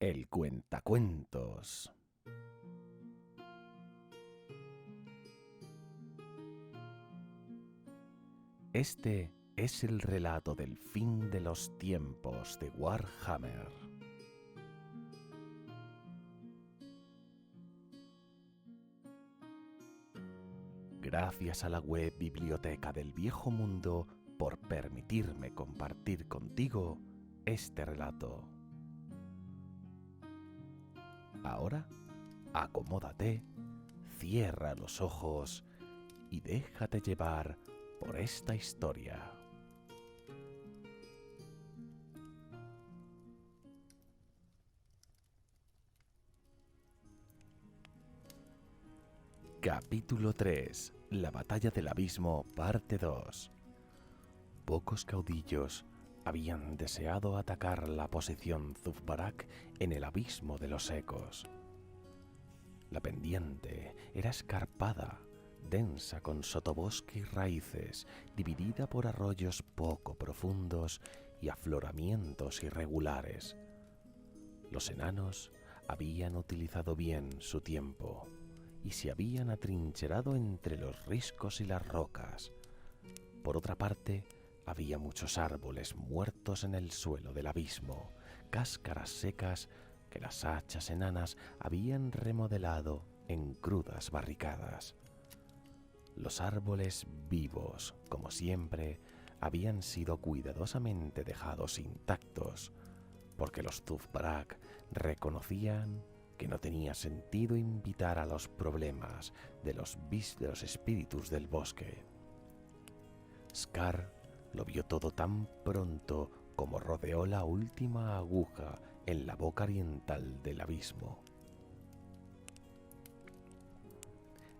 El cuentacuentos. Este es el relato del fin de los tiempos de Warhammer. Gracias a la web Biblioteca del Viejo Mundo por permitirme compartir contigo este relato. Ahora, acomódate, cierra los ojos y déjate llevar por esta historia. Capítulo 3. La batalla del abismo, parte 2. Pocos caudillos habían deseado atacar la posición Zufbarak en el abismo de los ecos. La pendiente era escarpada, densa con sotobosque y raíces, dividida por arroyos poco profundos y afloramientos irregulares. Los enanos habían utilizado bien su tiempo y se habían atrincherado entre los riscos y las rocas. Por otra parte, había muchos árboles muertos en el suelo del abismo, cáscaras secas que las hachas enanas habían remodelado en crudas barricadas. Los árboles vivos, como siempre, habían sido cuidadosamente dejados intactos, porque los Zufbarak reconocían que no tenía sentido invitar a los problemas de los espíritus del bosque. Scar lo vio todo tan pronto como rodeó la última aguja en la boca oriental del abismo.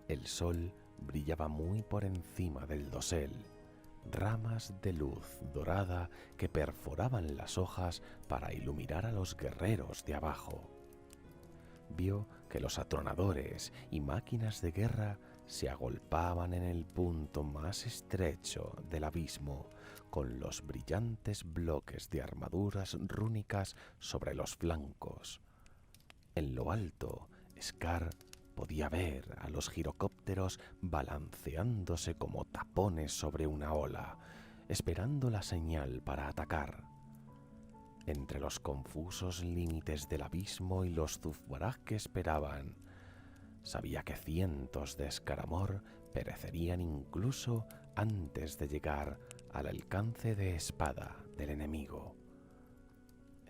El sol brillaba muy por encima del dosel, ramas de luz dorada que perforaban las hojas para iluminar a los guerreros de abajo. Vio que los atronadores y máquinas de guerra se agolpaban en el punto más estrecho del abismo, con los brillantes bloques de armaduras rúnicas sobre los flancos. En lo alto, Scar podía ver a los girocópteros balanceándose como tapones sobre una ola, esperando la señal para atacar. Entre los confusos límites del abismo y los Zufbarak que esperaban, sabía que cientos de Escaramor perecerían incluso antes de llegar al alcance de espada del enemigo.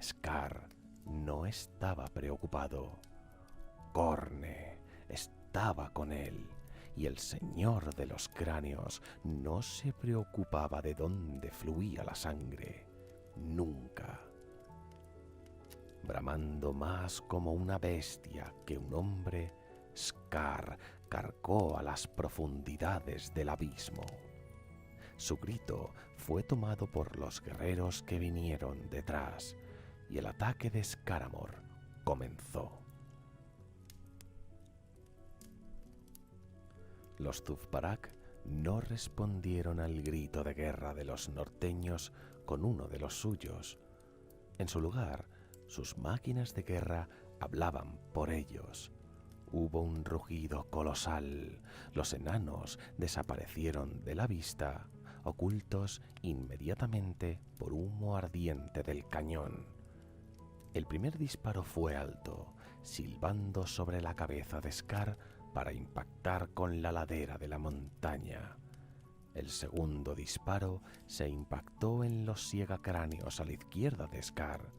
Scar no estaba preocupado. Khorne estaba con él, y el señor de los cráneos no se preocupaba de dónde fluía la sangre, nunca. Bramando más como una bestia que un hombre, Scar cargó a las profundidades del abismo. Su grito fue tomado por los guerreros que vinieron detrás, y el ataque de Escaramor comenzó. Los Zufbarak no respondieron al grito de guerra de los norteños con uno de los suyos. En su lugar, sus máquinas de guerra hablaban por ellos. Hubo un rugido colosal. Los enanos desaparecieron de la vista, ocultos inmediatamente por humo ardiente del cañón. El primer disparo fue alto, silbando sobre la cabeza de Scar para impactar con la ladera de la montaña. El segundo disparo se impactó en los siegacráneos a la izquierda de Scar,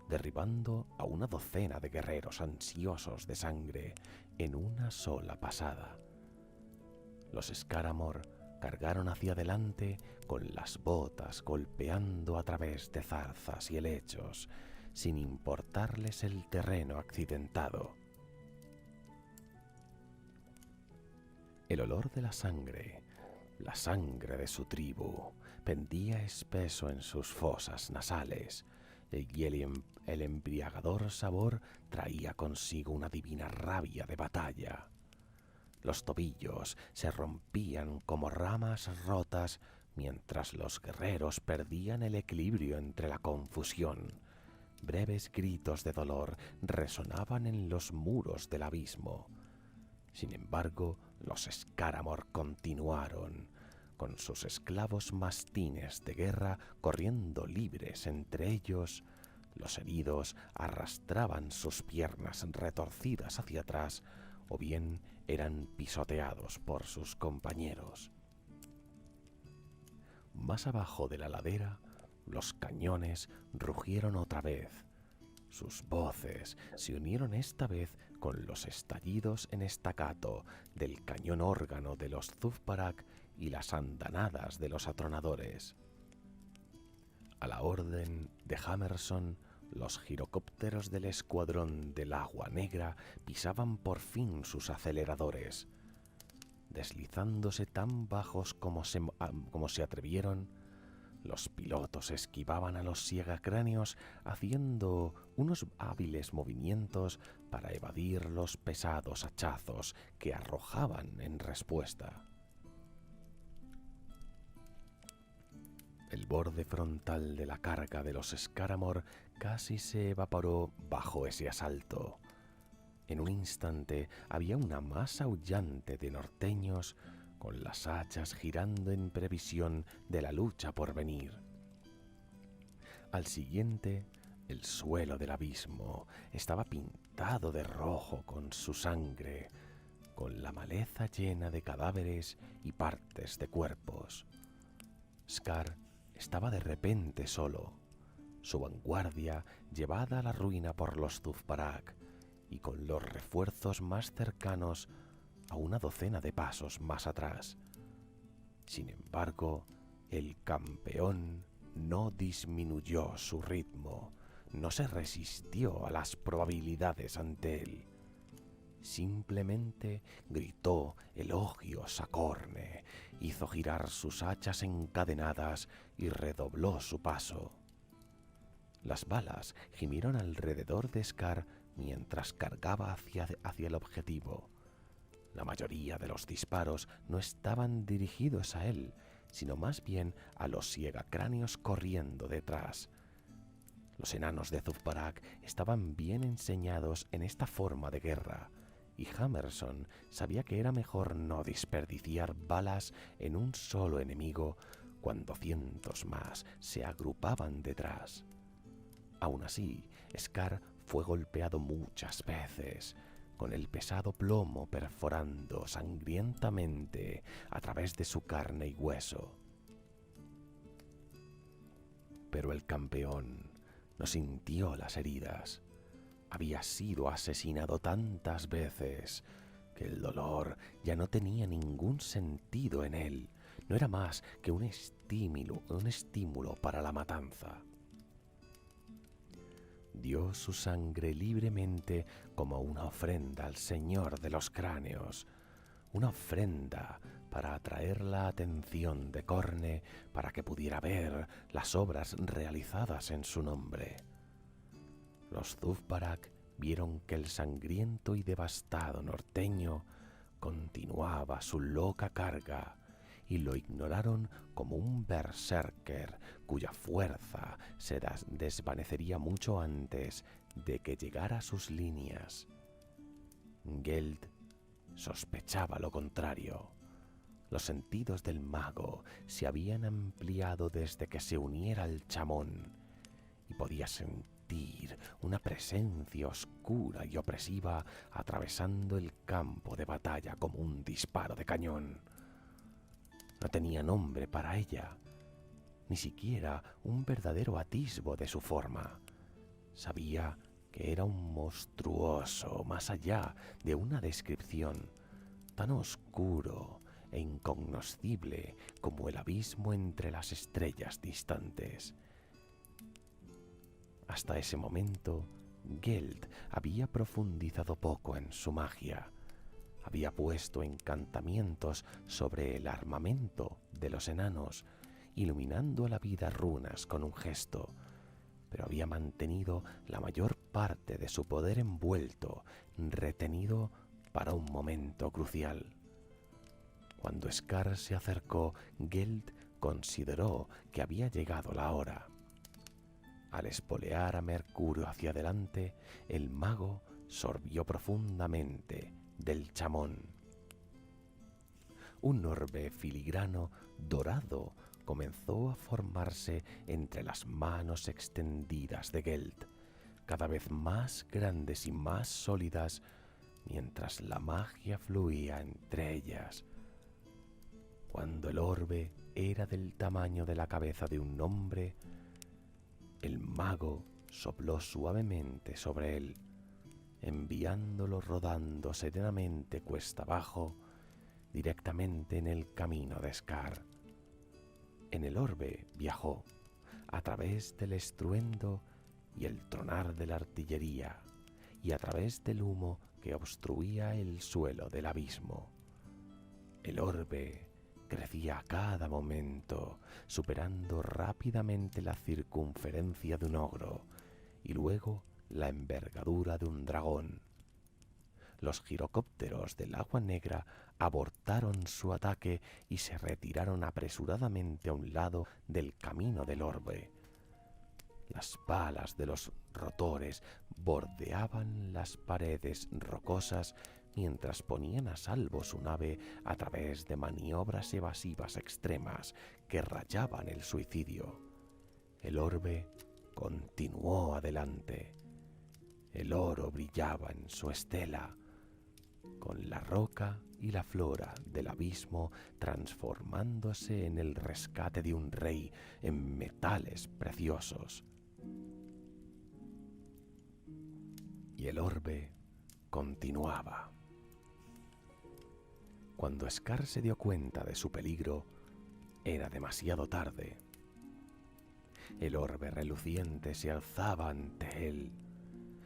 derribando a una docena de guerreros ansiosos de sangre en una sola pasada. Los Escaramor cargaron hacia adelante con las botas golpeando a través de zarzas y helechos, sin importarles el terreno accidentado. El olor de la sangre de su tribu, pendía espeso en sus fosas nasales, y el embriagador sabor traía consigo una divina rabia de batalla. Los tobillos se rompían como ramas rotas mientras los guerreros perdían el equilibrio entre la confusión, Breves gritos de dolor resonaban en los muros del abismo. Sin embargo, los Scaramore continuaron, con sus esclavos mastines de guerra corriendo libres entre ellos. Los heridos arrastraban sus piernas retorcidas hacia atrás o bien eran pisoteados por sus compañeros. Más abajo de la ladera, los cañones rugieron otra vez. Sus voces se unieron esta vez con los estallidos en staccato del cañón órgano de los Zufbarak y las andanadas de los atronadores. A la orden de Hammerson, los girocópteros del escuadrón del Agua Negra pisaban por fin sus aceleradores. Deslizándose tan bajos como se atrevieron, los pilotos esquivaban a los siegacráneos haciendo unos hábiles movimientos para evadir los pesados hachazos que arrojaban en respuesta. El borde frontal de la carga de los Scaramore casi se evaporó bajo ese asalto. En un instante había una masa aullante de norteños con las hachas girando en previsión de la lucha por venir. Al siguiente, el suelo del abismo estaba pintado de rojo con su sangre, con la maleza llena de cadáveres y partes de cuerpos. Scar estaba de repente solo, su vanguardia llevada a la ruina por los Zufbarak y con los refuerzos más cercanos a una docena de pasos más atrás. Sin embargo, el campeón no disminuyó su ritmo, no se resistió a las probabilidades ante él. Simplemente gritó elogios a Corne, hizo girar sus hachas encadenadas y redobló su paso. Las balas gimieron alrededor de Scar mientras cargaba hacia el objetivo. La mayoría de los disparos no estaban dirigidos a él, sino más bien a los siegacráneos corriendo detrás. Los enanos de Zufbarak estaban bien enseñados en esta forma de guerra, y Hammerson sabía que era mejor no desperdiciar balas en un solo enemigo cuando cientos más se agrupaban detrás. Aún así, Scar fue golpeado muchas veces, con el pesado plomo perforando sangrientamente a través de su carne y hueso. Pero el campeón no sintió las heridas. Había sido asesinado tantas veces que el dolor ya no tenía ningún sentido en él. No era más que un estímulo para la matanza. Dio su sangre libremente como una ofrenda al Señor de los Cráneos, una ofrenda para atraer la atención de Corne para que pudiera ver las obras realizadas en su nombre. Los Zufbarak vieron que el sangriento y devastado norteño continuaba su loca carga y lo ignoraron como un berserker cuya fuerza se desvanecería mucho antes de que llegara a sus líneas. Geld sospechaba lo contrario. Los sentidos del mago se habían ampliado desde que se uniera al chamón y podía sentir una presencia oscura y opresiva atravesando el campo de batalla como un disparo de cañón. No tenía nombre para ella, ni siquiera un verdadero atisbo de su forma. Sabía que era un monstruoso más allá de una descripción, tan oscuro e incognoscible como el abismo entre las estrellas distantes. Hasta ese momento, Geld había profundizado poco en su magia. Había puesto encantamientos sobre el armamento de los enanos, iluminando a la vida runas con un gesto, pero había mantenido la mayor parte de su poder envuelto, retenido para un momento crucial. Cuando Scar se acercó, Geld consideró que había llegado la hora. Al espolear a Mercurio hacia adelante, el mago sorbió profundamente del chamón. Un orbe filigrano dorado comenzó a formarse entre las manos extendidas de Gelt, cada vez más grandes y más sólidas, mientras la magia fluía entre ellas. Cuando el orbe era del tamaño de la cabeza de un hombre, el mago sopló suavemente sobre él, enviándolo rodando serenamente cuesta abajo, directamente en el camino de Scar. En el orbe viajó, a través del estruendo y el tronar de la artillería, y a través del humo que obstruía el suelo del abismo. El orbe crecía a cada momento, superando rápidamente la circunferencia de un ogro y luego la envergadura de un dragón. Los girocópteros del Agua Negra abortaron su ataque y se retiraron apresuradamente a un lado del camino del orbe. Las balas de los rotores bordeaban las paredes rocosas mientras ponían a salvo su nave a través de maniobras evasivas extremas que rayaban el suicidio. El orbe continuó adelante. El oro brillaba en su estela, con la roca y la flora del abismo transformándose en el rescate de un rey en metales preciosos. Y el orbe continuaba. Cuando Scar se dio cuenta de su peligro, era demasiado tarde. El orbe reluciente se alzaba ante él.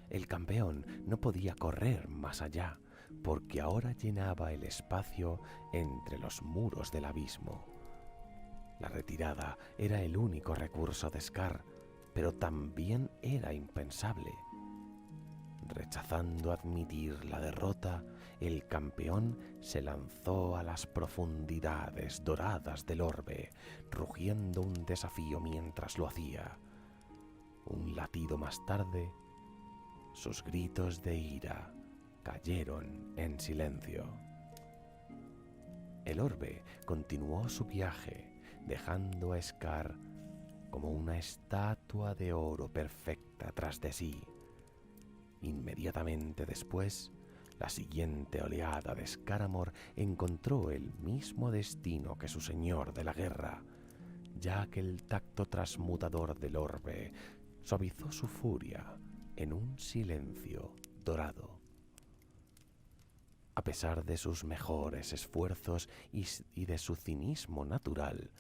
El campeón no podía correr más allá, porque ahora llenaba el espacio entre los muros del abismo. La retirada era el único recurso de Scar, pero también era impensable. Rechazando admitir la derrota, el campeón se lanzó a las profundidades doradas del orbe, rugiendo un desafío mientras lo hacía. Un latido más tarde, sus gritos de ira cayeron en silencio. El orbe continuó su viaje, dejando a Scar como una estatua de oro perfecta tras de sí. Inmediatamente después, la siguiente oleada de Scaramor encontró el mismo destino que su señor de la guerra, ya que el tacto transmutador del orbe suavizó su furia en un silencio dorado. A pesar de sus mejores esfuerzos y de su cinismo natural,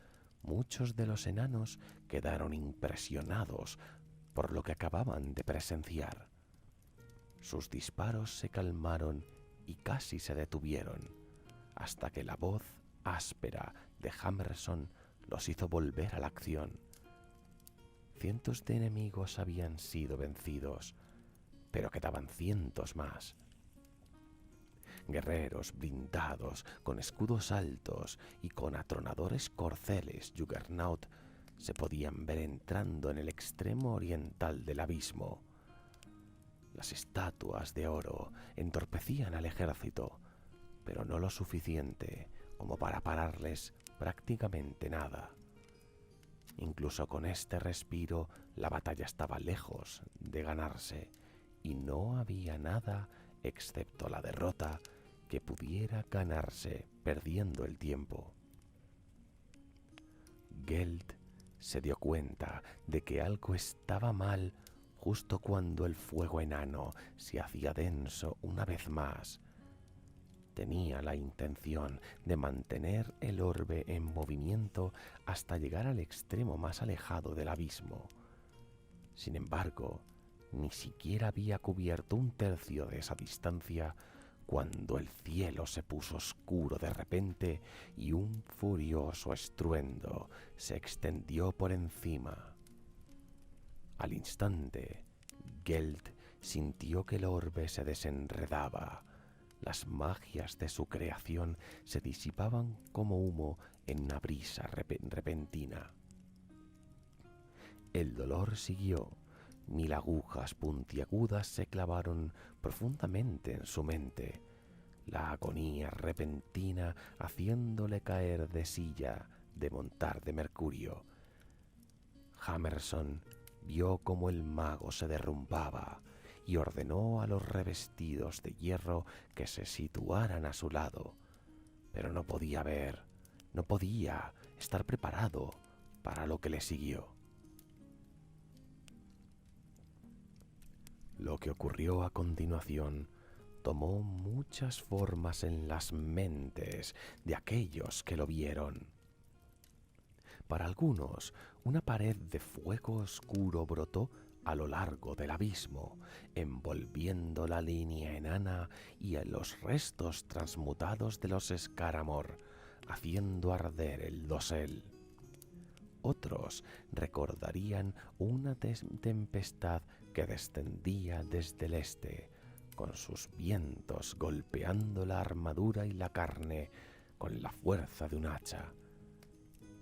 muchos de los enanos quedaron impresionados por lo que acababan de presenciar. Sus disparos se calmaron y casi se detuvieron, hasta que la voz áspera de Hammerson los hizo volver a la acción. Cientos de enemigos habían sido vencidos, pero quedaban cientos más. Guerreros blindados, con escudos altos y con atronadores corceles Juggernaut se podían ver entrando en el extremo oriental del abismo. Las estatuas de oro entorpecían al ejército, pero no lo suficiente como para pararles prácticamente nada. Incluso con este respiro, la batalla estaba lejos de ganarse y no había nada excepto la derrota que pudiera ganarse perdiendo el tiempo. Gelt se dio cuenta de que algo estaba mal justo cuando el fuego enano se hacía denso una vez más. Tenía la intención de mantener el orbe en movimiento hasta llegar al extremo más alejado del abismo. Sin embargo, ni siquiera había cubierto un tercio de esa distancia cuando el cielo se puso oscuro de repente y un furioso estruendo se extendió por encima. Al instante, Gelt sintió que el orbe se desenredaba. Las magias de su creación se disipaban como humo en una brisa repentina. El dolor siguió. 1000 agujas puntiagudas se clavaron profundamente en su mente, la agonía repentina haciéndole caer de silla de montar de mercurio. Hammerson vio cómo el mago se derrumbaba y ordenó a los revestidos de hierro que se situaran a su lado, pero no podía ver, no podía estar preparado para lo que le siguió. Lo que ocurrió a continuación tomó muchas formas en las mentes de aquellos que lo vieron. Para algunos, una pared de fuego oscuro brotó a lo largo del abismo, envolviendo la línea enana y a los restos transmutados de los Scaramor, haciendo arder el dosel. Otros recordarían una tempestad que descendía desde el este, con sus vientos golpeando la armadura y la carne con la fuerza de un hacha.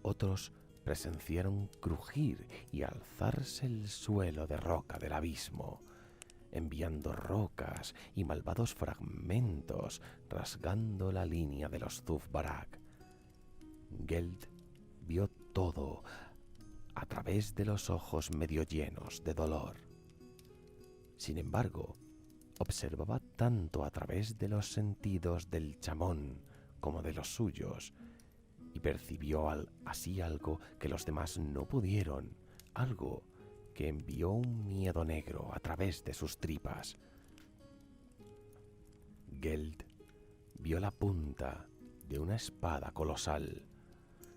Otros presenciaron crujir y alzarse el suelo de roca del abismo, enviando rocas y malvados fragmentos rasgando la línea de los Zuf-Barak. Geld vio todo a través de los ojos medio llenos de dolor. Sin embargo, observaba tanto a través de los sentidos del chamón como de los suyos, y percibió así algo que los demás no pudieron, algo que envió un miedo negro a través de sus tripas. Geld vio la punta de una espada colosal,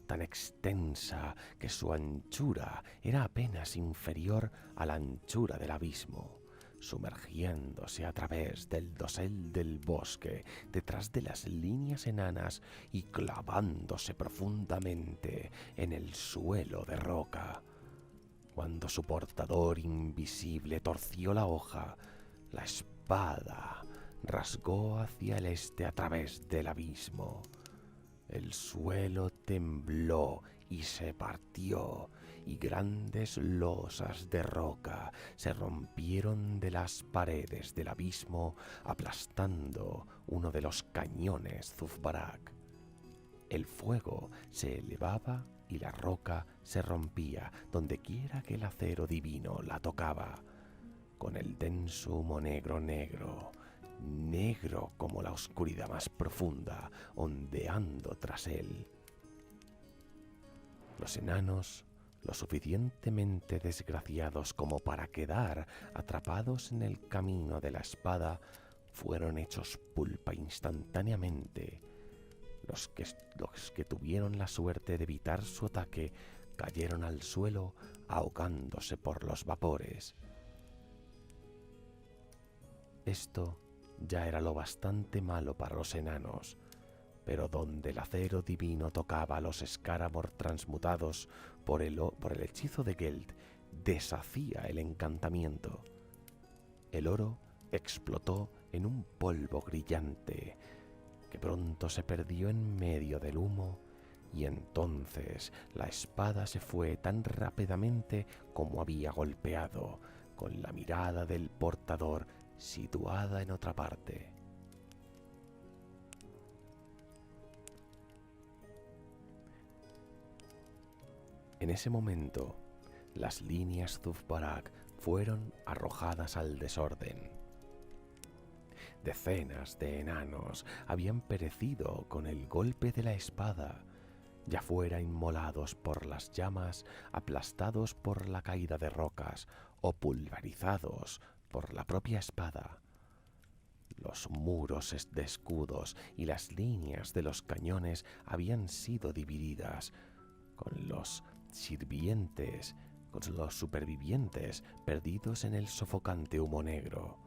tan extensa que su anchura era apenas inferior a la anchura del abismo, sumergiéndose a través del dosel del bosque, detrás de las líneas enanas y clavándose profundamente en el suelo de roca. Cuando su portador invisible torció la hoja, la espada rasgó hacia el este a través del abismo. El suelo tembló y se partió, y grandes losas de roca se rompieron de las paredes del abismo, aplastando uno de los cañones Zuf-Barak. El fuego se elevaba y la roca se rompía dondequiera que el acero divino la tocaba, con el denso humo negro como la oscuridad más profunda, ondeando tras él. Los enanos, lo suficientemente desgraciados como para quedar atrapados en el camino de la espada, fueron hechos pulpa instantáneamente. Los que tuvieron la suerte de evitar su ataque cayeron al suelo ahogándose por los vapores. Esto ya era lo bastante malo para los enanos, pero donde el acero divino tocaba a los Scaramor transmutados por el hechizo de Geld, deshacía el encantamiento. El oro explotó en un polvo brillante que pronto se perdió en medio del humo, y entonces la espada se fue tan rápidamente como había golpeado, con la mirada del portador situada en otra parte. En ese momento, las líneas Zuf-Barak fueron arrojadas al desorden. Decenas de enanos habían perecido con el golpe de la espada, ya fuera inmolados por las llamas, aplastados por la caída de rocas o pulverizados por la propia espada. Los muros de escudos y las líneas de los cañones habían sido divididas, con los supervivientes perdidos en el sofocante humo negro.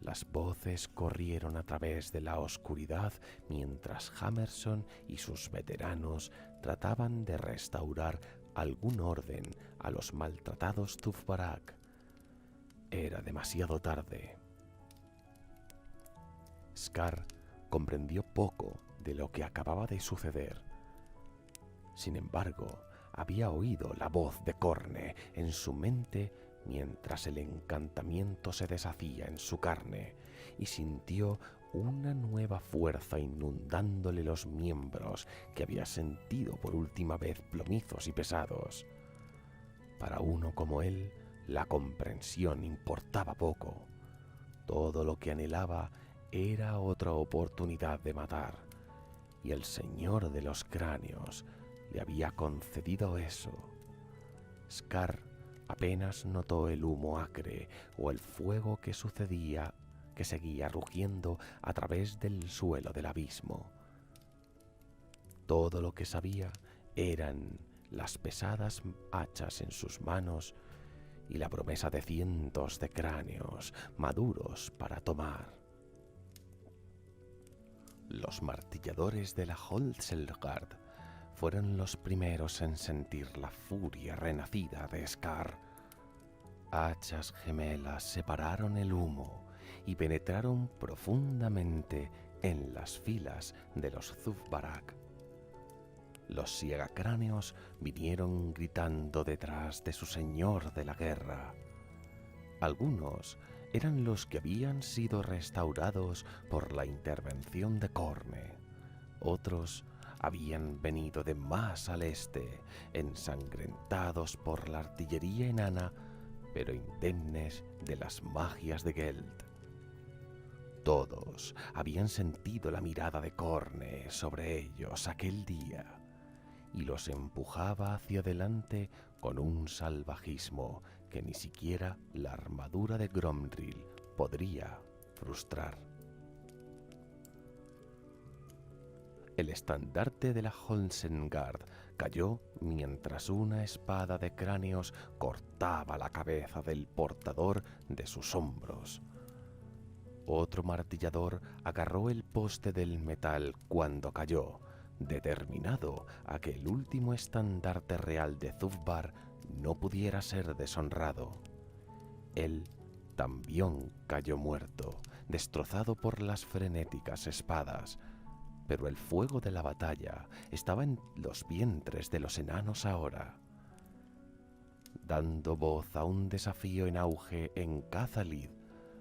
Las voces corrieron a través de la oscuridad mientras Hammerson y sus veteranos trataban de restaurar algún orden a los maltratados Zuf-Barak. Era demasiado tarde. Scar comprendió poco de lo que acababa de suceder. Sin embargo, había oído la voz de Corne en su mente mientras el encantamiento se deshacía en su carne y sintió una nueva fuerza inundándole los miembros que había sentido por última vez plomizos y pesados. Para uno como él, la comprensión importaba poco. Todo lo que anhelaba era otra oportunidad de matar, y el Señor de los Cráneos le había concedido eso. Scar apenas notó el humo acre o el fuego que seguía rugiendo a través del suelo del abismo. Todo lo que sabía eran las pesadas hachas en sus manos y la promesa de cientos de cráneos maduros para tomar. Los martilladores de la Holzelgard fueron los primeros en sentir la furia renacida de Scar. Hachas gemelas separaron el humo y penetraron profundamente en las filas de los Zufbarak. Los siegacráneos vinieron gritando detrás de su señor de la guerra. Algunos eran los que habían sido restaurados por la intervención de Corne. Otros habían venido de más al este, ensangrentados por la artillería enana, pero indemnes de las magias de Geld. Todos habían sentido la mirada de Corne sobre ellos aquel día, y los empujaba hacia adelante con un salvajismo que ni siquiera la armadura de Gromril podría frustrar. El estandarte de la Holzengard cayó mientras una espada de cráneos cortaba la cabeza del portador de sus hombros. Otro martillador agarró el poste del metal cuando cayó, determinado a que el último estandarte real de Zufbar no pudiera ser deshonrado. Él también cayó muerto, destrozado por las frenéticas espadas, pero el fuego de la batalla estaba en los vientres de los enanos ahora. Dando voz a un desafío en auge en Cathalid,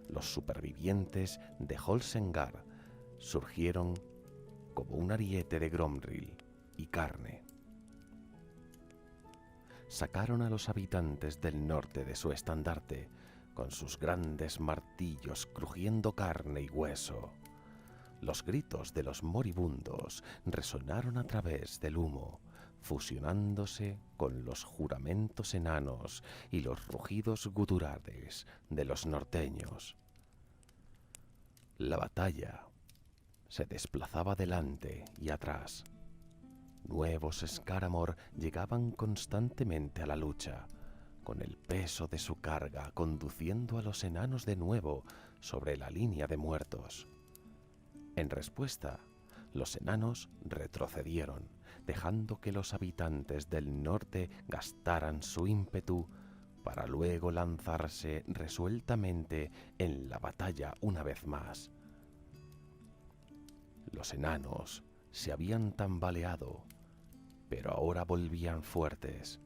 los supervivientes de Holzengar surgieron como un ariete de Gromril y carne. Sacaron a los habitantes del norte de su estandarte, con sus grandes martillos crujiendo carne y hueso. Los gritos de los moribundos resonaron a través del humo, fusionándose con los juramentos enanos y los rugidos guturales de los norteños. La batalla se desplazaba delante y atrás. Nuevos Scaramor llegaban constantemente a la lucha, con el peso de su carga conduciendo a los enanos de nuevo sobre la línea de muertos. En respuesta, los enanos retrocedieron, dejando que los habitantes del norte gastaran su ímpetu para luego lanzarse resueltamente en la batalla una vez más. Los enanos se habían tambaleado, pero ahora volvían fuertes.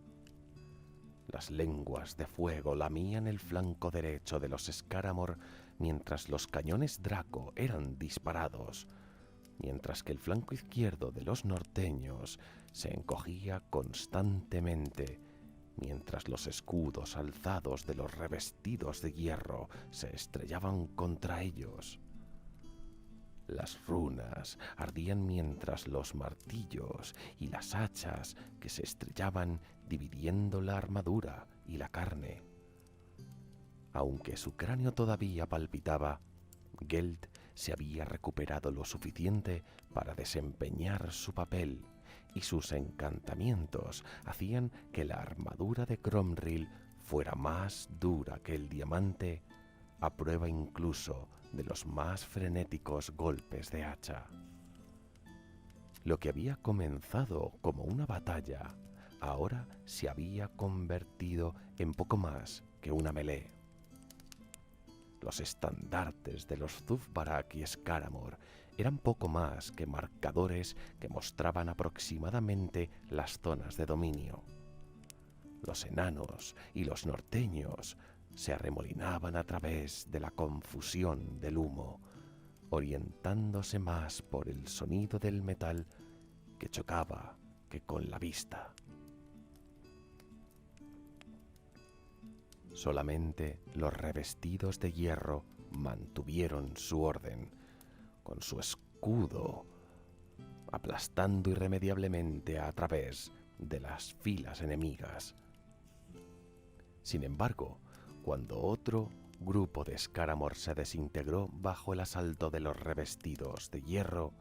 Las lenguas de fuego lamían el flanco derecho de los Scaramor mientras los cañones Draco eran disparados, mientras que el flanco izquierdo de los norteños se encogía constantemente, mientras los escudos alzados de los revestidos de hierro se estrellaban contra ellos. Las runas ardían mientras los martillos y las hachas que se estrellaban dividiendo la armadura y la carne. Aunque su cráneo todavía palpitaba, Geld se había recuperado lo suficiente para desempeñar su papel, y sus encantamientos hacían que la armadura de Gromril fuera más dura que el diamante, a prueba incluso de los más frenéticos golpes de hacha. Lo que había comenzado como una batalla, ahora se había convertido en poco más que una melee. Los estandartes de los Zufbarak y Scaramor eran poco más que marcadores que mostraban aproximadamente las zonas de dominio. Los enanos y los norteños se arremolinaban a través de la confusión del humo, orientándose más por el sonido del metal que chocaba que con la vista. Solamente los revestidos de hierro mantuvieron su orden, con su escudo aplastando irremediablemente a través de las filas enemigas. Sin embargo, cuando otro grupo de Scaramor se desintegró bajo el asalto de los revestidos de hierro,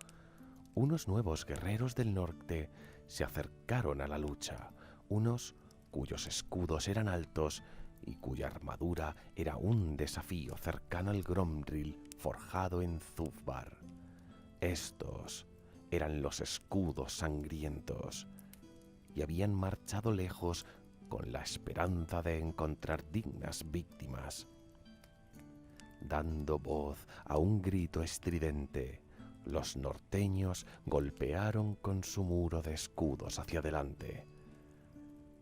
unos nuevos guerreros del norte se acercaron a la lucha, unos cuyos escudos eran altos y cuya armadura era un desafío cercano al Gromril forjado en Zufbar. Estos eran los escudos sangrientos y habían marchado lejos con la esperanza de encontrar dignas víctimas. Dando voz a un grito estridente, los norteños golpearon con su muro de escudos hacia adelante.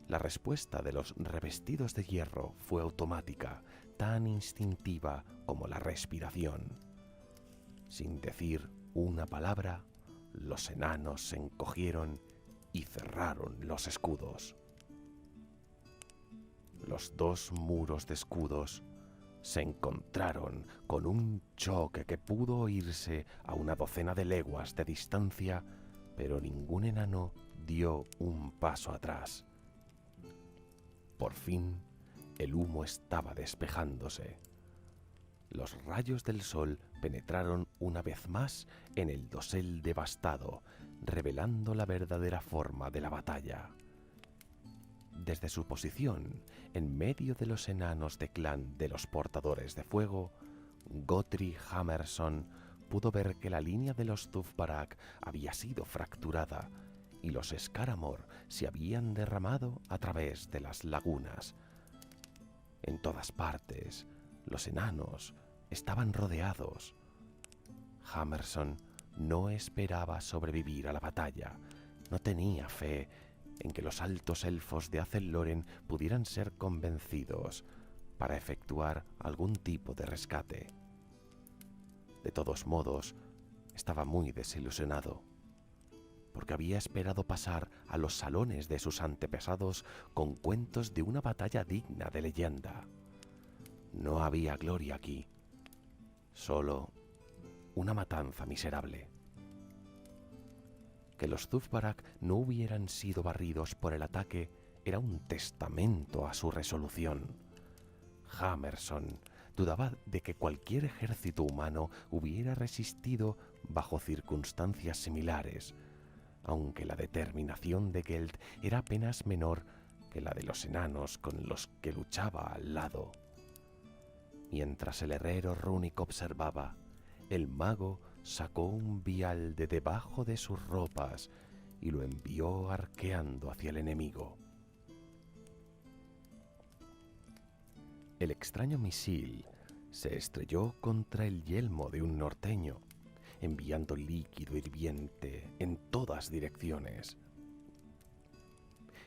La respuesta de los revestidos de hierro fue automática, tan instintiva como la respiración. Sin decir una palabra, los enanos se encogieron y cerraron los escudos. Los dos muros de escudos se encontraron con un choque que pudo oírse a una docena de leguas de distancia, pero ningún enano dio un paso atrás. Por fin, el humo estaba despejándose. Los rayos del sol penetraron una vez más en el dosel devastado, revelando la verdadera forma de la batalla. Desde su posición, en medio de los enanos de clan de los portadores de fuego, Gotri Hammerson pudo ver que la línea de los Zufbarak había sido fracturada y los Scaramor se habían derramado a través de las lagunas. En todas partes, los enanos estaban rodeados. Hammerson no esperaba sobrevivir a la batalla. No tenía fe en que los altos elfos de Azelloren pudieran ser convencidos para efectuar algún tipo de rescate. De todos modos, estaba muy desilusionado, porque había esperado pasar a los salones de sus antepasados con cuentos de una batalla digna de leyenda. No había gloria aquí, solo una matanza miserable. Que los Zufbarak no hubieran sido barridos por el ataque era un testamento a su resolución. Hammerson dudaba de que cualquier ejército humano hubiera resistido bajo circunstancias similares, aunque la determinación de Geld era apenas menor que la de los enanos con los que luchaba al lado. Mientras el herrero rúnico observaba, el mago sacó un vial de debajo de sus ropas y lo envió arqueando hacia el enemigo. El extraño misil se estrelló contra el yelmo de un norteño, enviando líquido hirviente en todas direcciones.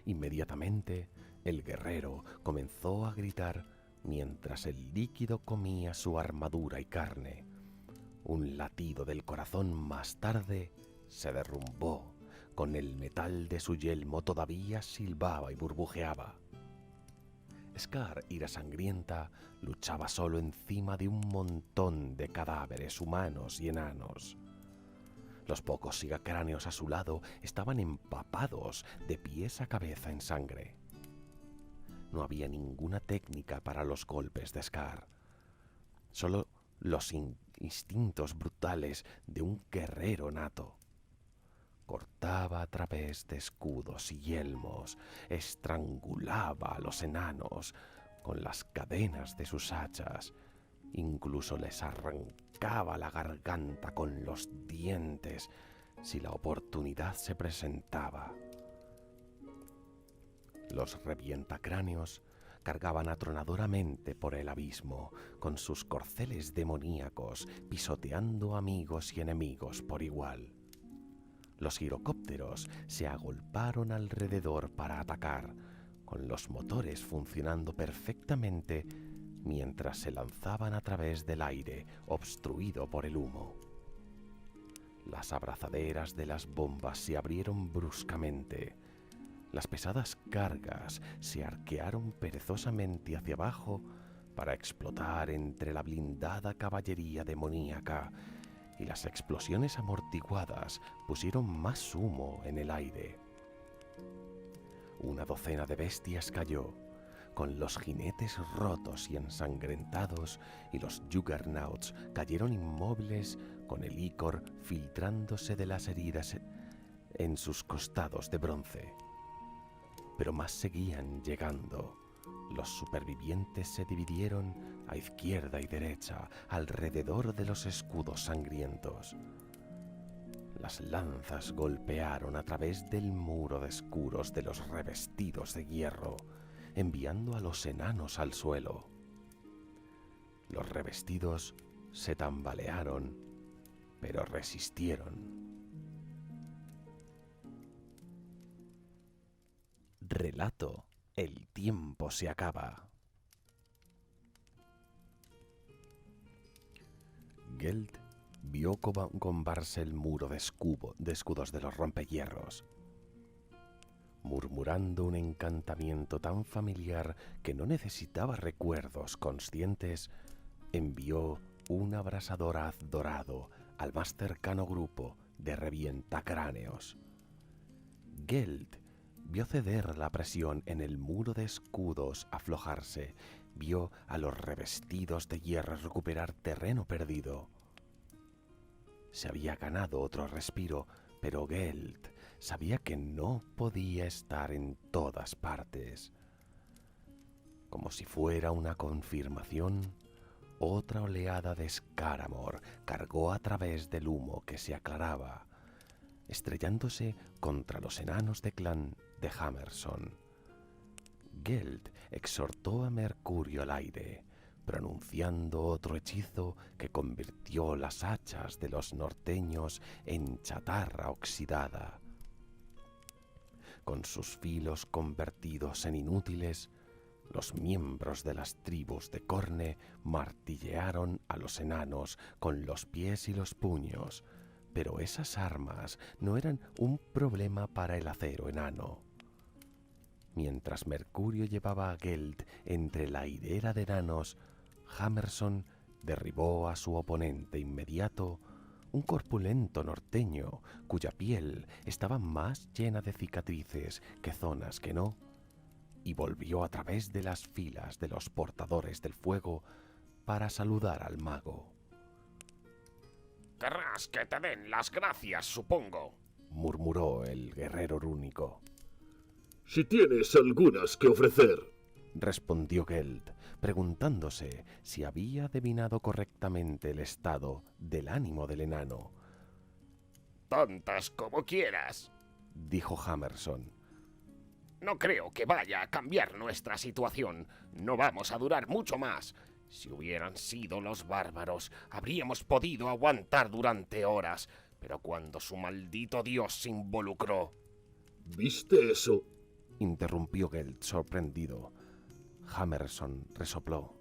Inmediatamente, el guerrero comenzó a gritar mientras el líquido comía su armadura y carne. Un latido del corazón más tarde se derrumbó, con el metal de su yelmo todavía silbaba y burbujeaba. Scar, ira sangrienta, luchaba solo encima de un montón de cadáveres humanos y enanos. Los pocos sigacráneos a su lado estaban empapados de pies a cabeza en sangre. No había ninguna técnica para los golpes de Scar, solo los instintos brutales de un guerrero nato. Cortaba a través de escudos y yelmos, estrangulaba a los enanos con las cadenas de sus hachas, incluso les arrancaba la garganta con los dientes si la oportunidad se presentaba. Los revientacráneos cargaban atronadoramente por el abismo, con sus corceles demoníacos pisoteando amigos y enemigos por igual. Los girocópteros se agolparon alrededor para atacar, con los motores funcionando perfectamente mientras se lanzaban a través del aire obstruido por el humo. Las abrazaderas de las bombas se abrieron bruscamente. Las pesadas cargas se arquearon perezosamente hacia abajo para explotar entre la blindada caballería demoníaca, y las explosiones amortiguadas pusieron más humo en el aire. Una docena de bestias cayó, con los jinetes rotos y ensangrentados, y los Juggernauts cayeron inmóviles con el icor filtrándose de las heridas en sus costados de bronce. Pero más seguían llegando. Los supervivientes se dividieron a izquierda y derecha alrededor de los escudos sangrientos. Las lanzas golpearon a través del muro de escudos de los revestidos de hierro, enviando a los enanos al suelo. Los revestidos se tambalearon, pero resistieron. Relato: el tiempo se acaba. Geld vio combarse el muro de escudos de los rompehierros. Murmurando un encantamiento tan familiar que no necesitaba recuerdos conscientes, envió un abrasador haz dorado al más cercano grupo de revientacráneos. Geld vio ceder la presión en el muro de escudos aflojarse, vio a los revestidos de hierro recuperar terreno perdido. Se había ganado otro respiro, pero Geld sabía que no podía estar en todas partes. Como si fuera una confirmación, otra oleada de Scaramor cargó a través del humo que se aclaraba, estrellándose contra los enanos de clan de Hammerson. Geld exhortó a Mercurio al aire, pronunciando otro hechizo que convirtió las hachas de los norteños en chatarra oxidada. Con sus filos convertidos en inútiles, los miembros de las tribus de Corne martillearon a los enanos con los pies y los puños, pero esas armas no eran un problema para el acero enano. Mientras Mercurio llevaba a Geld entre la hilera de enanos, Hammerson derribó a su oponente inmediato, un corpulento norteño cuya piel estaba más llena de cicatrices que zonas que no, y volvió a través de las filas de los portadores del fuego para saludar al mago. «Querrás que te den las gracias, supongo», murmuró el guerrero rúnico. «Si tienes algunas que ofrecer», respondió Geld, preguntándose si había adivinado correctamente el estado del ánimo del enano. «Tantas como quieras», dijo Hammerson. «No creo que vaya a cambiar nuestra situación. No vamos a durar mucho más. Si hubieran sido los bárbaros, habríamos podido aguantar durante horas, pero cuando su maldito dios se involucró...» «¿Viste eso?», interrumpió Geld sorprendido. Hammerson resopló.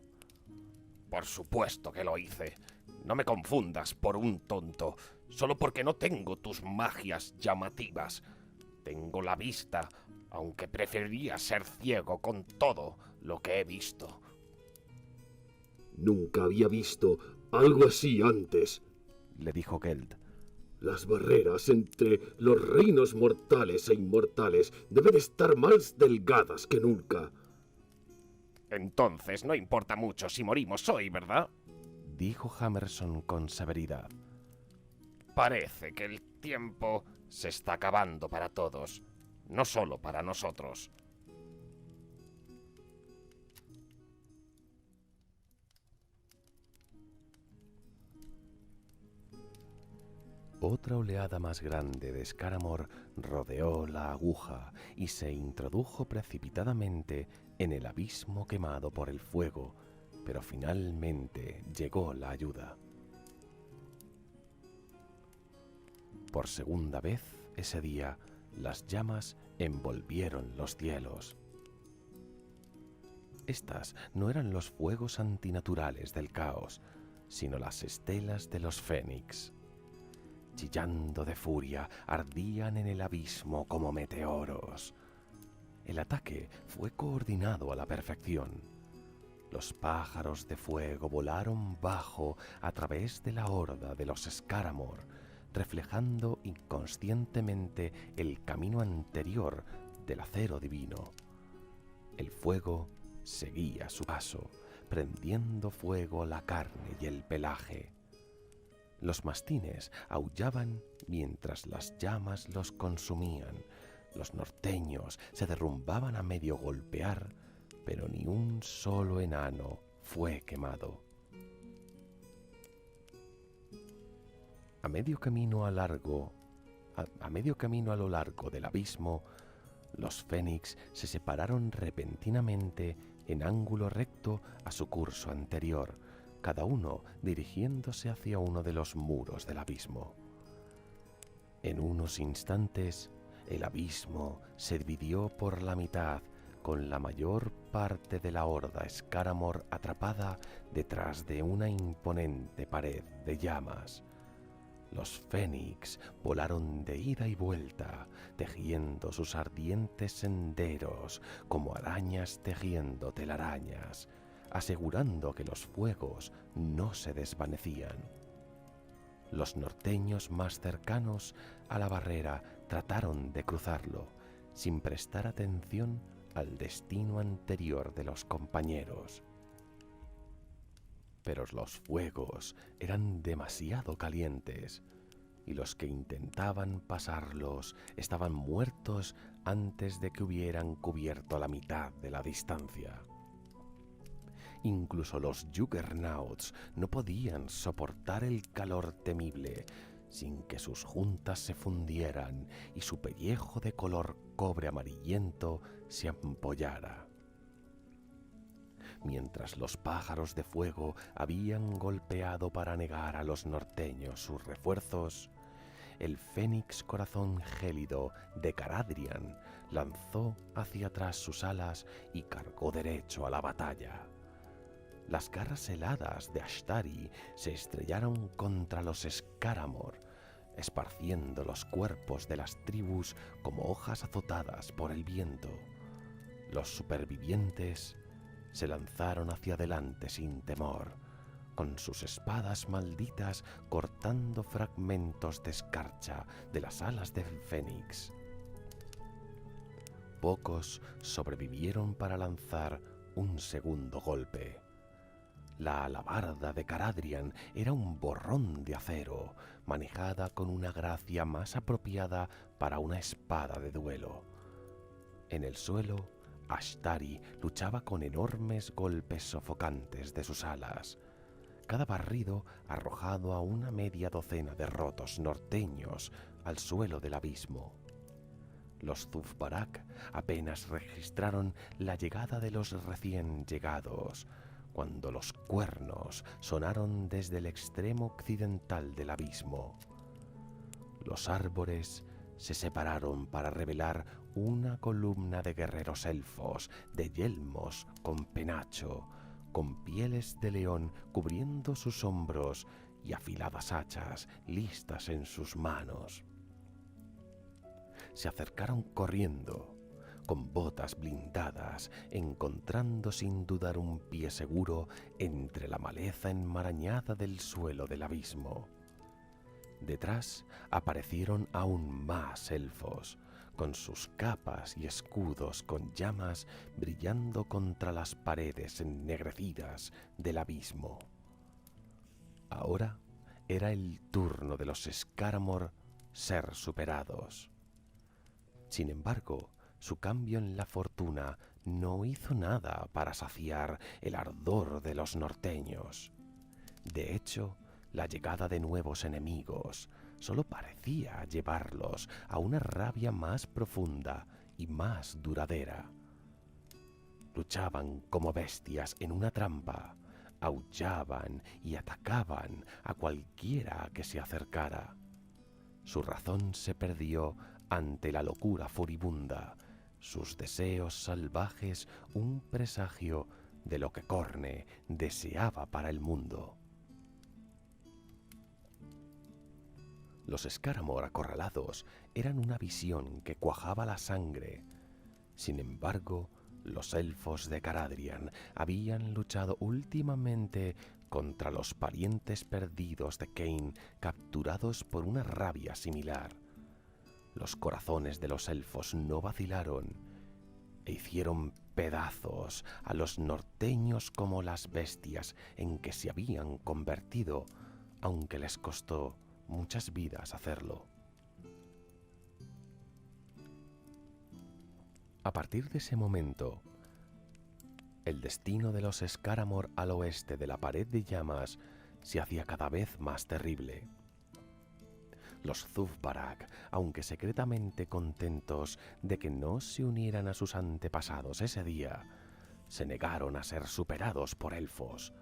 «Por supuesto que lo hice. No me confundas por un tonto, solo porque no tengo tus magias llamativas. Tengo la vista, aunque preferiría ser ciego con todo lo que he visto». «Nunca había visto algo así antes», le dijo Geld. «Las barreras entre los reinos mortales e inmortales deben estar más delgadas que nunca». «Entonces no importa mucho si morimos hoy, ¿verdad?», dijo Hammerson con severidad. «Parece que el tiempo se está acabando para todos, no solo para nosotros». Otra oleada más grande de Scaramor rodeó la aguja y se introdujo precipitadamente en el abismo quemado por el fuego, pero finalmente llegó la ayuda. Por segunda vez ese día, las llamas envolvieron los cielos. Estas no eran los fuegos antinaturales del caos, sino las estelas de los fénix. Chillando de furia, ardían en el abismo como meteoros. El ataque fue coordinado a la perfección. Los pájaros de fuego volaron bajo a través de la horda de los Scaramor, reflejando inconscientemente el camino anterior del acero divino. El fuego seguía su paso, prendiendo fuego la carne y el pelaje. Los mastines aullaban mientras las llamas los consumían. Los norteños se derrumbaban a medio golpear, pero ni un solo enano fue quemado. A medio camino a lo largo del abismo, los fénix se separaron repentinamente en ángulo recto a su curso anterior, cada uno dirigiéndose hacia uno de los muros del abismo. En unos instantes, el abismo se dividió por la mitad, con la mayor parte de la horda Scaramor atrapada detrás de una imponente pared de llamas. Los fénix volaron de ida y vuelta, tejiendo sus ardientes senderos como arañas tejiendo telarañas, asegurando que los fuegos no se desvanecían. Los norteños más cercanos a la barrera trataron de cruzarlo, sin prestar atención al destino anterior de los compañeros. Pero los fuegos eran demasiado calientes, y los que intentaban pasarlos estaban muertos antes de que hubieran cubierto la mitad de la distancia. Incluso los Juggernauts no podían soportar el calor temible sin que sus juntas se fundieran y su pellejo de color cobre amarillento se ampollara. Mientras los pájaros de fuego habían golpeado para negar a los norteños sus refuerzos, el fénix corazón gélido de Caradhrian lanzó hacia atrás sus alas y cargó derecho a la batalla. Las garras heladas de Ashtari se estrellaron contra los Scaramor, esparciendo los cuerpos de las tribus como hojas azotadas por el viento. Los supervivientes se lanzaron hacia adelante sin temor, con sus espadas malditas cortando fragmentos de escarcha de las alas del fénix. Pocos sobrevivieron para lanzar un segundo golpe. La alabarda de Caradhrian era un borrón de acero, manejada con una gracia más apropiada para una espada de duelo. En el suelo, Ashtari luchaba con enormes golpes sofocantes de sus alas, cada barrido arrojado a una media docena de rotos norteños al suelo del abismo. Los Zufbarak apenas registraron la llegada de los recién llegados, cuando los cuernos sonaron desde el extremo occidental del abismo. Los árboles se separaron para revelar una columna de guerreros elfos, de yelmos con penacho, con pieles de león cubriendo sus hombros y afiladas hachas listas en sus manos. Se acercaron corriendo, con botas blindadas, encontrando sin dudar un pie seguro entre la maleza enmarañada del suelo del abismo. Detrás aparecieron aún más elfos, con sus capas y escudos con llamas brillando contra las paredes ennegrecidas del abismo. Ahora era el turno de los Scaramor ser superados. Sin embargo, su cambio en la fortuna no hizo nada para saciar el ardor de los norteños. De hecho, la llegada de nuevos enemigos solo parecía llevarlos a una rabia más profunda y más duradera. Luchaban como bestias en una trampa, aullaban y atacaban a cualquiera que se acercara. Su razón se perdió ante la locura furibunda, sus deseos salvajes un presagio de lo que Corne deseaba para el mundo. Los Scaramore acorralados eran una visión que cuajaba la sangre. Sin embargo, los elfos de Caradhrian habían luchado últimamente contra los parientes perdidos de Cain, capturados por una rabia similar. Los corazones de los elfos no vacilaron e hicieron pedazos a los norteños como las bestias en que se habían convertido, aunque les costó muchas vidas hacerlo. A partir de ese momento, el destino de los Scaramore al oeste de la pared de llamas se hacía cada vez más terrible. Los Zufbarak, aunque secretamente contentos de que no se unieran a sus antepasados ese día, se negaron a ser superados por elfos.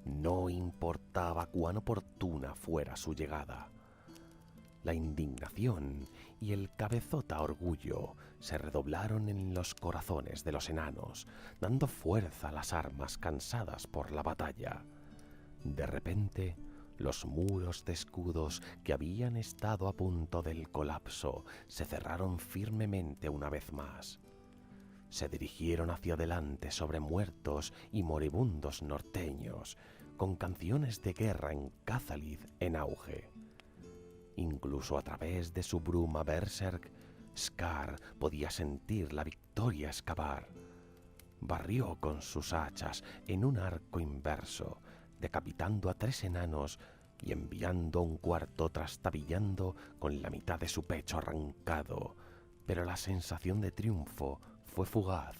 No importaba cuán oportuna fuera su llegada. La indignación y el cabezota orgullo se redoblaron en los corazones de los enanos, dando fuerza a las armas cansadas por la batalla. De repente, los muros de escudos que habían estado a punto del colapso se cerraron firmemente una vez más. Se dirigieron hacia adelante sobre muertos y moribundos norteños, con canciones de guerra en Cathalith en auge. Incluso a través de su bruma berserk, Scar podía sentir la victoria escapar. Barrió con sus hachas en un arco inverso, decapitando a 3 enanos y enviando a un cuarto trastabillando con la mitad de su pecho arrancado, pero la sensación de triunfo fue fugaz.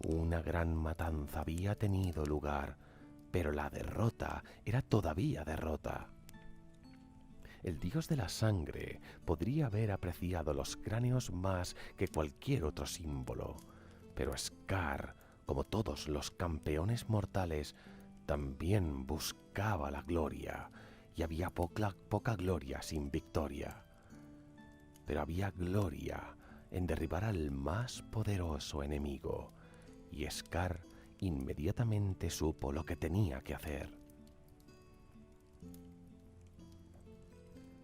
Una gran matanza había tenido lugar, pero la derrota era todavía derrota. El dios de la sangre podría haber apreciado los cráneos más que cualquier otro símbolo, pero Scar, como todos los campeones mortales, también buscaba la gloria, y había poca gloria sin victoria. Pero había gloria en derribar al más poderoso enemigo, y Scar inmediatamente supo lo que tenía que hacer.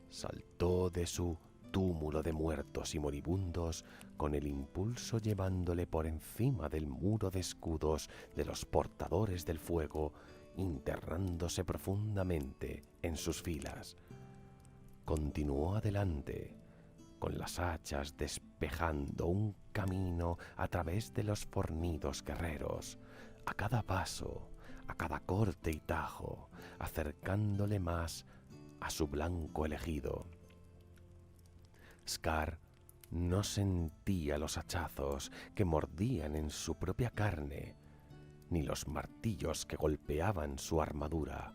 Saltó de su túmulo de muertos y moribundos con el impulso llevándole por encima del muro de escudos de los portadores del fuego, internándose profundamente en sus filas. Continuó adelante, con las hachas despejando un camino a través de los fornidos guerreros, a cada paso, a cada corte y tajo, acercándole más a su blanco elegido. Scar no sentía los hachazos que mordían en su propia carne, ni los martillos que golpeaban su armadura.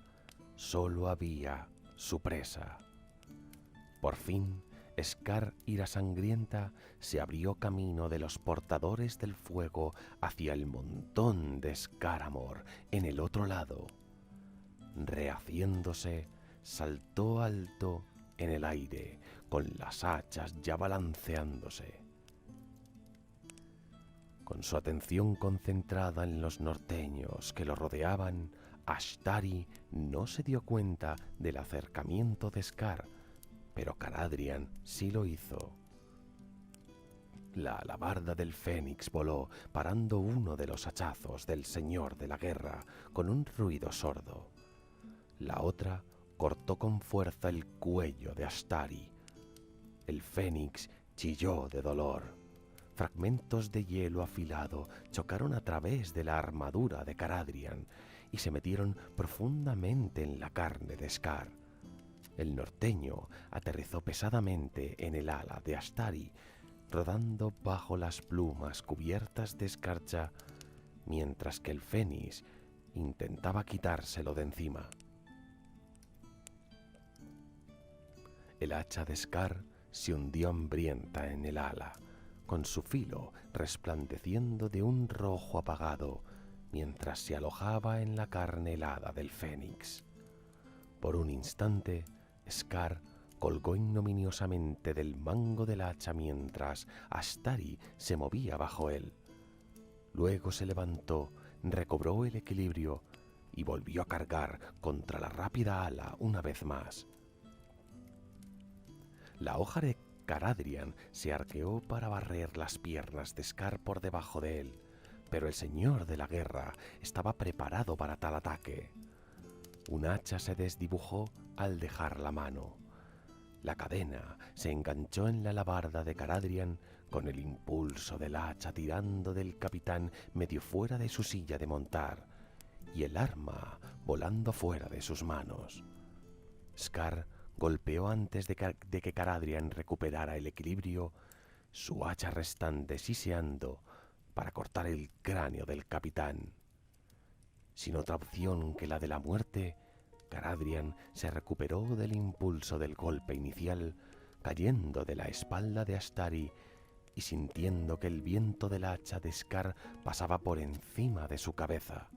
Solo había su presa. Por fin, Scar, ira sangrienta, se abrió camino de los portadores del fuego hacia el montón de Scaramore en el otro lado. Rehaciéndose, saltó alto en el aire, con las hachas ya balanceándose. Con su atención concentrada en los norteños que lo rodeaban, Ashtari no se dio cuenta del acercamiento de Scar, pero Caradhrian sí lo hizo. La alabarda del Fénix voló, parando uno de los hachazos del Señor de la Guerra con un ruido sordo. La otra cortó con fuerza el cuello de Ashtari. El Fénix chilló de dolor. Fragmentos de hielo afilado chocaron a través de la armadura de Caradhrian y se metieron profundamente en la carne de Scar. El norteño aterrizó pesadamente en el ala de Ashtari, rodando bajo las plumas cubiertas de escarcha, mientras que el Fénix intentaba quitárselo de encima. El hacha de Scar se hundió hambrienta en el ala, con su filo resplandeciendo de un rojo apagado, mientras se alojaba en la carne helada del Fénix. Por un instante, Scar colgó ignominiosamente del mango del hacha mientras Astari se movía bajo él. Luego se levantó, recobró el equilibrio y volvió a cargar contra la rápida ala una vez más. La hoja de Caradhrian se arqueó para barrer las piernas de Scar por debajo de él, pero el señor de la guerra estaba preparado para tal ataque. Un hacha se desdibujó al dejar la mano. La cadena se enganchó en la alabarda de Caradhrian con el impulso del hacha tirando del capitán medio fuera de su silla de montar y el arma volando fuera de sus manos. Scar golpeó antes de que Caradhrian recuperara el equilibrio, su hacha restante siseando para cortar el cráneo del capitán. Sin otra opción que la de la muerte, Caradhrian se recuperó del impulso del golpe inicial, cayendo de la espalda de Astari y sintiendo que el viento del hacha de Scar pasaba por encima de su cabeza.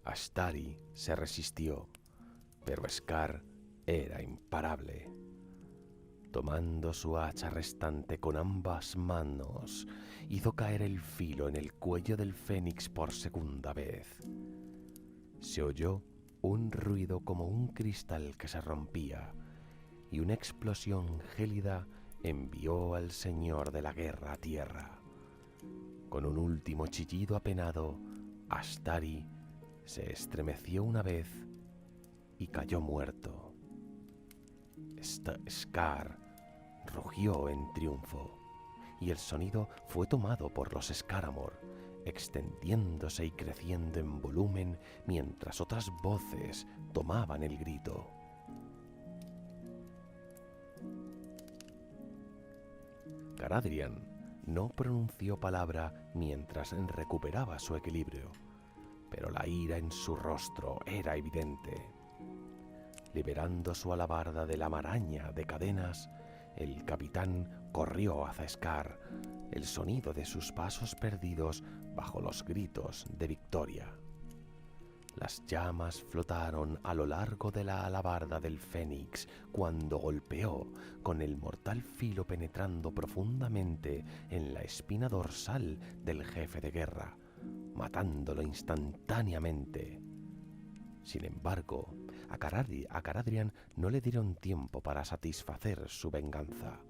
Astari se resistió, pero Scar era imparable. Tomando su hacha restante con ambas manos, hizo caer el filo en el cuello del fénix por segunda vez. Se oyó un ruido como un cristal que se rompía, y una explosión gélida envió al señor de la guerra a tierra. Con un último chillido apenado, Astari se estremeció una vez y cayó muerto. Scar rugió en triunfo, y el sonido fue tomado por los Scaramor, extendiéndose y creciendo en volumen mientras otras voces tomaban el grito. Caradhrian no pronunció palabra mientras recuperaba su equilibrio, pero la ira en su rostro era evidente. Liberando su alabarda de la maraña de cadenas, el capitán corrió hacia Scar, el sonido de sus pasos perdidos bajo los gritos de victoria. Las llamas flotaron a lo largo de la alabarda del fénix cuando golpeó, con el mortal filo penetrando profundamente en la espina dorsal del jefe de guerra, matándolo instantáneamente. Sin embargo, a Caradhrian no le dieron tiempo para satisfacer su venganza.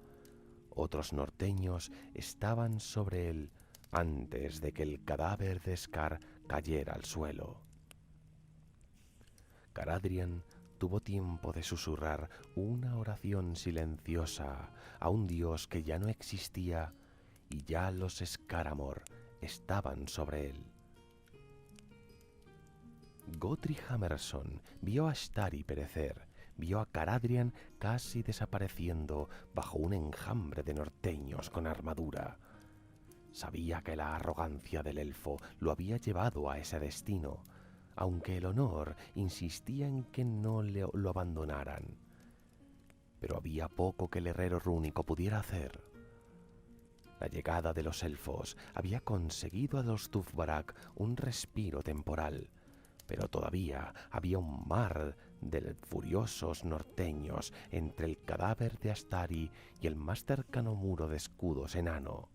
Otros norteños estaban sobre él antes de que el cadáver de Scar cayera al suelo. Caradhrian tuvo tiempo de susurrar una oración silenciosa a un dios que ya no existía, y ya los Scaramor estaban sobre él. Gotri Hammerson vio a Astari perecer, vio a Caradhrian casi desapareciendo bajo un enjambre de norteños con armadura. Sabía que la arrogancia del elfo lo había llevado a ese destino, aunque el honor insistía en que no lo abandonaran. Pero había poco que el herrero rúnico pudiera hacer. La llegada de los elfos había conseguido a los Tufbarak un respiro temporal, pero todavía había un mar de furiosos norteños entre el cadáver de Astari y el más cercano muro de escudos enano.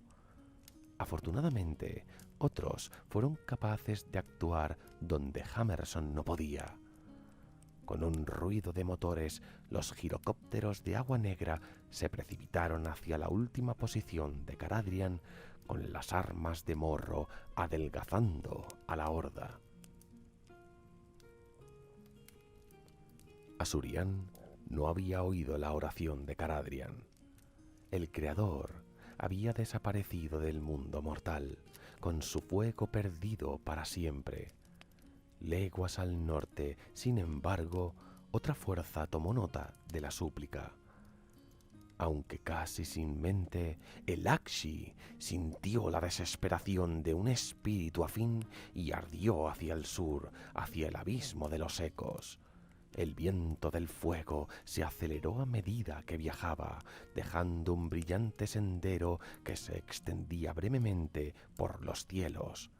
Afortunadamente, otros fueron capaces de actuar donde Hammerson no podía. Con un ruido de motores, los girocópteros de agua negra se precipitaron hacia la última posición de Caradhrian con las armas de Morro adelgazando a la horda. Asuryan no había oído la oración de Caradhrian. El Creador había desaparecido del mundo mortal, con su fuego perdido para siempre. Leguas al norte, sin embargo, otra fuerza tomó nota de la súplica. Aunque casi sin mente, el Akshi sintió la desesperación de un espíritu afín y ardió hacia el sur, hacia el abismo de los ecos. El viento del fuego se aceleró a medida que viajaba, dejando un brillante sendero que se extendía brevemente por los cielos.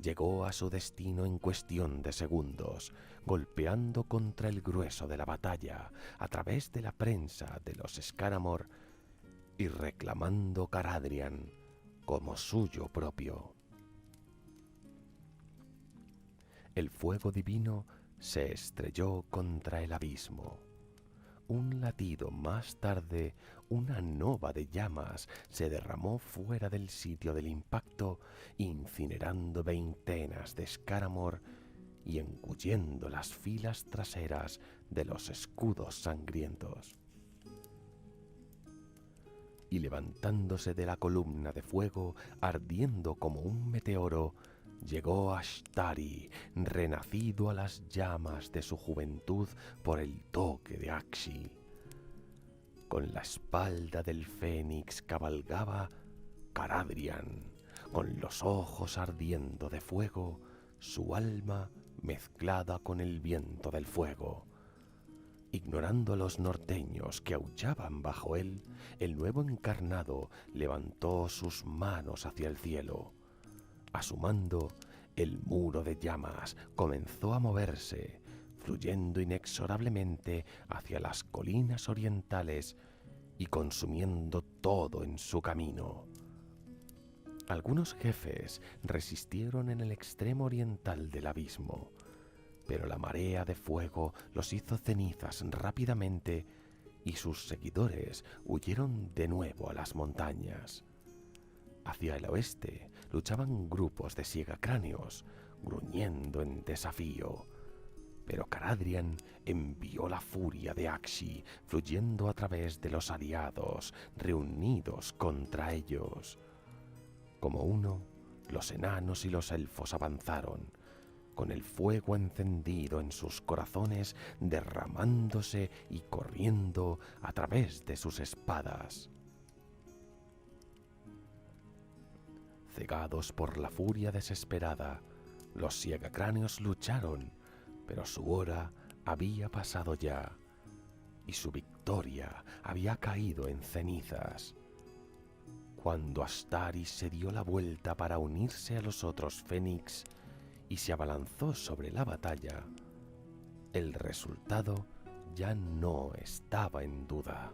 llegó a su destino en cuestión de segundos, golpeando contra el grueso de la batalla a través de la prensa de los Scaramore y reclamando Caradhrian como suyo propio. El fuego divino se estrelló contra el abismo. Un latido más tarde, una nova de llamas se derramó fuera del sitio del impacto, incinerando veintenas de Scaramore y engullendo las filas traseras de los escudos sangrientos. Y levantándose de la columna de fuego, ardiendo como un meteoro, llegó Ashtari, renacido a las llamas de su juventud por el toque de Akshi. Con la espalda del fénix cabalgaba Caradhrian, con los ojos ardiendo de fuego, su alma mezclada con el viento del fuego. Ignorando a los norteños que aullaban bajo él, el nuevo encarnado levantó sus manos hacia el cielo. A su mando, el muro de llamas comenzó a moverse, fluyendo inexorablemente hacia las colinas orientales y consumiendo todo en su camino. Algunos jefes resistieron en el extremo oriental del abismo, pero la marea de fuego los hizo cenizas rápidamente y sus seguidores huyeron de nuevo a las montañas. Hacia el oeste luchaban grupos de siegacráneos, gruñendo en desafío, pero Caradhrian envió la furia de Akshi, fluyendo a través de los aliados reunidos contra ellos. Como uno, los enanos y los elfos avanzaron, con el fuego encendido en sus corazones, derramándose y corriendo a través de sus espadas. Cegados por la furia desesperada, los siegacráneos lucharon, pero su hora había pasado ya, y su victoria había caído en cenizas. Cuando Astari se dio la vuelta para unirse a los otros fénix y se abalanzó sobre la batalla, el resultado ya no estaba en duda.